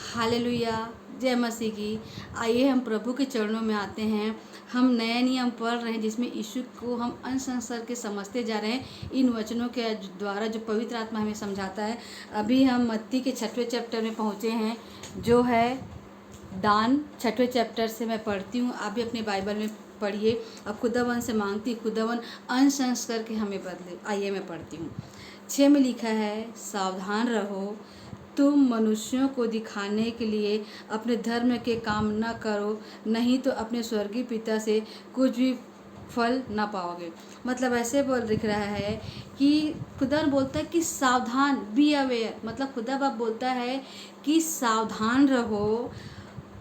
Hallelujah, जय मसीह की। आइए हम प्रभु के चरणों में आते हैं। हम नया नियम पढ़ रहे हैं जिसमें यीशु को हम अंश अंश के समझते जा रहे हैं इन वचनों के द्वारा जो पवित्र आत्मा हमें समझाता है। अभी हम मत्ती के 6वें चैप्टर में पहुँचे हैं जो है दान। 6वें चैप्टर से मैं पढ़ती हूँ, आप भी अपने बाइबल में पढ़िए और खुदावन से मांगती खुदावन अंश अंश करके हमें बदले। आइए मैं पढ़ती हूँ। 6 में लिखा है, सावधान रहो, तुम मनुष्यों को दिखाने के लिए अपने धर्म के काम न करो, नहीं तो अपने स्वर्गीय पिता से कुछ भी फल ना पाओगे। मतलब ऐसे बोल दिख रहा है कि खुदा बोलता है कि सावधान, बी अवेयर। मतलब खुदा बाप बोलता है कि सावधान रहो,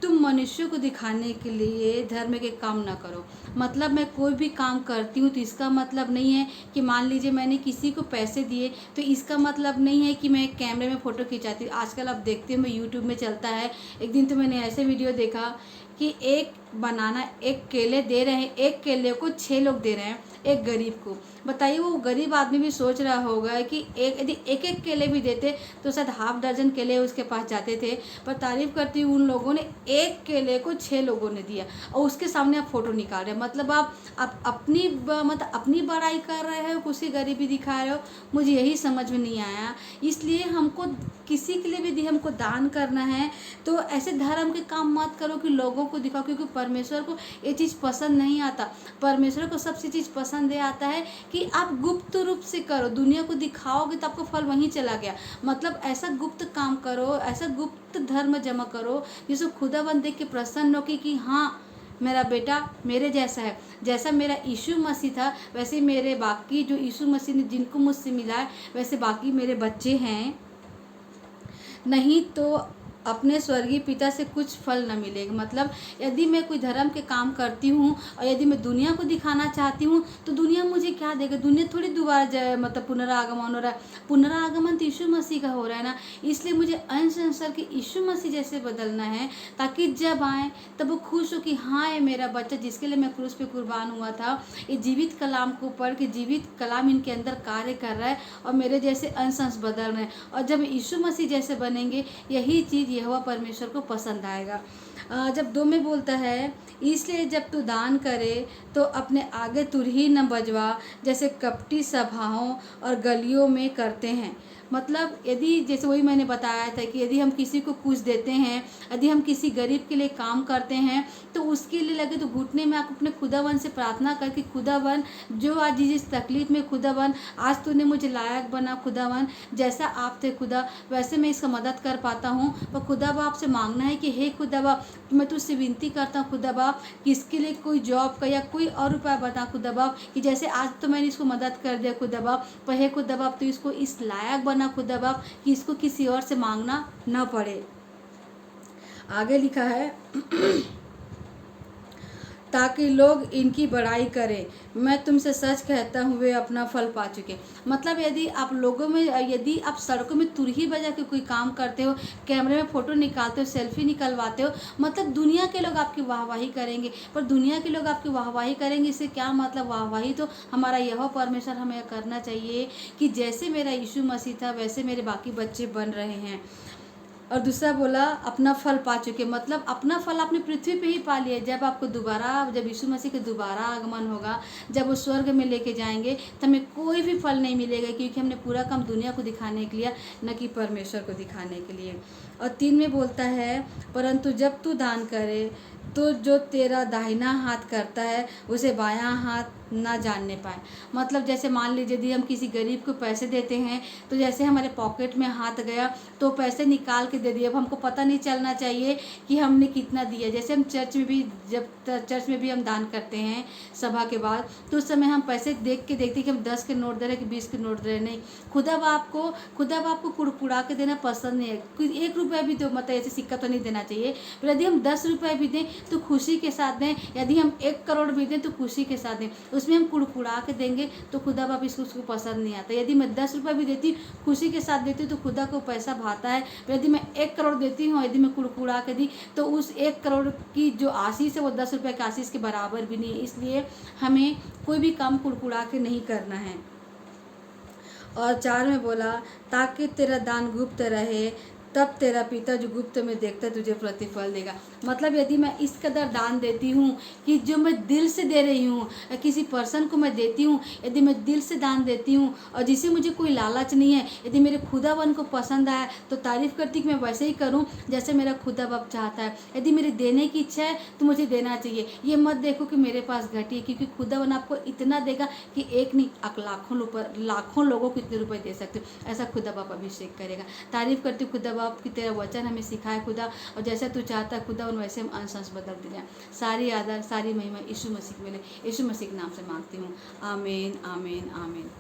तुम मनुष्यों को दिखाने के लिए धर्म के काम ना करो। मतलब मैं कोई भी काम करती हूँ तो इसका मतलब नहीं है कि मान लीजिए मैंने किसी को पैसे दिए तो इसका मतलब नहीं है कि मैं कैमरे में फ़ोटो खिंचाती हूँ। आजकल आप देखते हो मैं यूट्यूब में चलता है। एक दिन तो मैंने ऐसे वीडियो देखा कि एक बनाना, एक केले दे रहे हैं, एक केले को 6 लोग दे रहे हैं एक गरीब को। बताइए वो गरीब आदमी भी सोच रहा होगा कि यदि एक एक केले भी देते तो शायद हाफ दर्जन केले उसके पास जाते थे। पर तारीफ करती हूँ उन लोगों ने एक केले को 6 लोगों ने दिया और उसके सामने आप फोटो निकाल रहे हैं। मतलब आप अपनी बड़ाई कर रहे हो, किसी गरीबी दिखा रहे हो। मुझे यही समझ में नहीं आया। इसलिए हमको किसी के लिए भी यदि हमको दान करना है तो ऐसे धर्म के काम मत करो कि लोगों को दिखाओ, क्योंकि परमेश्वर को ये चीज़ पसंद नहीं आता। परमेश्वर को सबसे चीज़ पसंद ये आता है कि आप गुप्त रूप से करो। दुनिया को दिखाओगे तो आपको फल वहीं चला गया। मतलब ऐसा गुप्त काम करो, ऐसा गुप्त धर्म जमा करो जिसको खुदाबंद देख के प्रसन्न हो कि हाँ मेरा बेटा मेरे जैसा है। जैसा मेरा यीशु मसीह था वैसे मेरे बाकी जो यीशु मसीह ने जिनको मुझसे मिला है वैसे बाकी मेरे बच्चे हैं। नहीं तो अपने स्वर्गीय पिता से कुछ फल न मिलेगा। मतलब यदि मैं कोई धर्म के काम करती हूँ और यदि मैं दुनिया को दिखाना चाहती हूँ तो दुनिया मुझे क्या देगा? दुनिया थोड़ी दोबारा जाए, मतलब पुनरागमन हो रहा है। पुनरागमन तो यीशु मसीह का हो रहा है ना। इसलिए मुझे अंश अंश के यीशु मसीह जैसे बदलना है ताकि जब आए तब वो खुश हो कि हाँ ये मेरा बच्चा जिसके लिए मैं क्रूस पे कुर्बान हुआ था, ये जीवित कलाम को पढ़ के जीवित कलाम इनके अंदर कार्य कर रहा है और मेरे जैसे अंश अंश बदल रहे हैं। और जब यीशु मसीह जैसे बनेंगे यही चीज़ यहोवा परमेश्वर को पसंद आएगा। जब 2 में बोलता है, इसलिए जब तू दान करे तो अपने आगे तुरही न बजवा जैसे कपटी सभाओं और गलियों में करते हैं। मतलब यदि जैसे वही मैंने बताया था कि यदि हम किसी को कुछ देते हैं, यदि हम किसी गरीब के लिए काम करते हैं तो उसके लिए लगे तो घुटने में आप अपने खुदावन से प्रार्थना कर कि खुदावन जो आज जिस तकलीफ में खुदावन आज तूने मुझे लायक बना, खुदावन जैसा आप थे खुदा वैसे मैं इसका मदद कर पाता हूँ। पर खुदा बाप से मांगना है कि हे खुदा बाप मैं तुझसे विनती करता हूँ खुदा बाप कि इसके लिए कोई जॉब का या कोई और उपाय बता खुदा बाप, कि जैसे आज तो मैंने इसको मदद कर दिया खुदा बाप, पर हे खुदा बाप तो इसको इस लायक बना खुदा बाप कि इसको किसी और से मांगना न पड़े। आगे लिखा है ताकि लोग इनकी बड़ाई करें। मैं तुमसे सच कहता हूँ वे अपना फल पा चुके। मतलब यदि आप लोगों में, यदि आप सड़कों में तुरही बजा के कोई काम करते हो, कैमरे में फ़ोटो निकालते हो, सेल्फी निकलवाते हो, मतलब दुनिया के लोग आपकी वाहवाही करेंगे। पर दुनिया के लोग आपकी वाहवाही करेंगे इससे क्या मतलब? वाहवाही तो हमारा यहोवा परमेश्वर हमें करना चाहिए कि जैसे मेरा यीशु मसीह था वैसे मेरे बाकी बच्चे बन रहे हैं। और दूसरा बोला अपना फल पा चुके। मतलब अपना फल आपने पृथ्वी पे ही पा लिया। जब आपको दोबारा, जब यीशु मसीह का दोबारा आगमन होगा, जब वो स्वर्ग में लेके जाएंगे तो हमें कोई भी फल नहीं मिलेगा, क्योंकि हमने पूरा काम दुनिया को दिखाने के लिए न कि परमेश्वर को दिखाने के लिए। और 3 में बोलता है, परंतु जब तू दान करे तो जो तेरा दाहिना हाथ करता है उसे बायां हाथ ना जानने पाए। मतलब जैसे मान लीजिए यदि हम किसी गरीब को पैसे देते हैं तो जैसे हमारे पॉकेट में हाथ गया तो पैसे निकाल के दे दिए। अब हमको पता नहीं चलना चाहिए कि हमने कितना दिया। जैसे हम चर्च में भी, जब चर्च में भी हम दान करते हैं सभा के बाद, तो उस समय हम पैसे देख के देखते कि हम 10 के नोट दे रहे हैं कि 20 के नोट दे रहे हैं। नहीं, खुदा बाप को कुड़कुड़ा के देना पसंद नहीं है। 1 रुपया भी तो मतलब ऐसे सिक्का तो नहीं देना चाहिए। पर यदि हम 10 रुपये भी दें तो खुशी के साथ दें। यदि हम 1 करोड़ भी दें तो खुशी के साथ दें। उसमें हम कुड़कुड़ा के देंगे तो खुदा बाप उसको पसंद नहीं आता। यदि मैं 10 रुपये भी देती खुशी के साथ देती तो खुदा को पैसा भाता है। यदि मैं 1 करोड़ देती हूँ, यदि मैं कुड़कुड़ा के दी तो उस 1 करोड़ की जो आशीष है वो 10 रुपये की आशीष के बराबर भी नहीं है। इसलिए हमें कोई भी काम कुड़कुड़ा के नहीं करना है। और 4 में बोला ताकि तेरा दान गुप्त रहे, तब तेरा पिता जो गुप्त में देखता है तुझे प्रतिफल देगा। मतलब यदि मैं इस कदर दान देती हूँ कि जो मैं दिल से दे रही हूँ, किसी पर्सन को मैं देती हूँ, यदि मैं दिल से दान देती हूँ और जिसे मुझे कोई लालच नहीं है, यदि मेरे खुदावन को पसंद आया तो तारीफ़ करती कि मैं वैसे ही करूँ जैसे मेरा खुदा बाप चाहता है। यदि मेरे देने की इच्छा है तो मुझे देना चाहिए। ये मत देखो कि मेरे पास घटी है, क्योंकि खुदावन आपको इतना देगा कि एक नहीं आप लाखों लोगों को इतने रुपए दे सकते हो। ऐसा खुदा बाप अभिषेक करेगा। तारीफ़ करती हूँ खुदा बाप की, तेरा वचन हमें सिखाए खुदा, और जैसा तू चाहता है खुदा उन वैसे हम अंश अंश बदलते जाएं। सारी आदर सारी महिमा यीशु मसीह को मिले। यीशु मसीह के नाम से मांगती हूँ, आमीन आमीन आमीन।